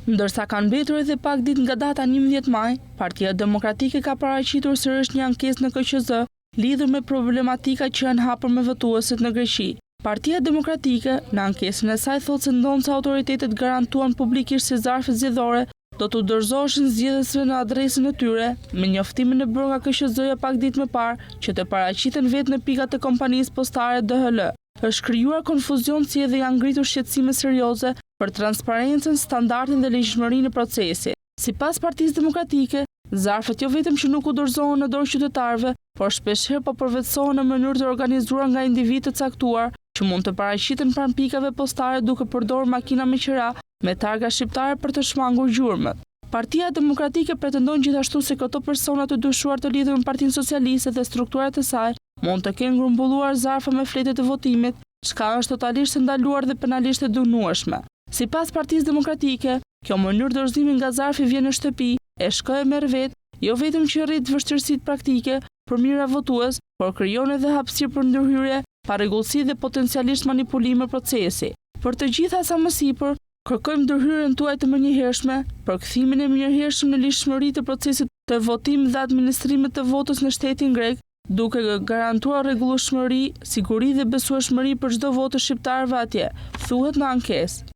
Ndërsa kanë mbetur edhe pak ditë nga data 11 maj, Partia Demokratike ka paraqitur sërish një ankesë në KQZ lidhur me problematika që janë hapur me votuesit në Greqi. Partia Demokratike në ankesën e saj thotë se ndonë se autoritetet garantuan publikisht se zarfet zgjedhore do të dorëzoheshin zgjedhësve në adresën e tyre, me njoftimin e bërë nga KQZ-ja pak ditë më parë që të paraqiten vetë në pikat e kompanisë postare DHL. Është krijuar konfuzion si edhe janë ngritur shqetësime serioze për transparencën, standardin dhe ligjshmërinë e procesit. Sipas Partisë Demokratike, zarfet jo vetëm që nuk u dorëzohen në dorë qytetarëve, por shpeshherë po përvetësohen në mënyrë të organizuar nga individë të caktuar, që mund të paraqiten pranë pikave postare duke përdorur makina me qira me targa shqiptare për të shmangur gjurmët. Partia Demokratike pretendon gjithashtu se këto persona të dyshuar të lidhur me Partinë Socialiste dhe strukturat e saj mund të kenë grumbulluar zarfa me fletët e votimit, çka është totalisht ndaluar dhe penalisht e dënueshme. Sipas Partisë Demokratike, kjo mënyrë dorëzimi nga zarfi vjen në shtëpi, e shkoj e merr vetë, jo vetëm që rrit vështirësitë praktike për mira votues, por krijon edhe hapësirë për ndërhyrje, parregullsi dhe potencialisht manipulime procesi. Për të gjitha sa më sipër, kërkojmë ndërhyrjen tuaj të menjëhershme, përkthimin e mirëhershëm në ligjshmëri të procesit të votimit dhe administrimit të votës në shtetin grek, duke garantuar rregullueshmëri, siguri dhe besueshmëri për çdo votës shqiptarëve atje, thuhet në ankesë.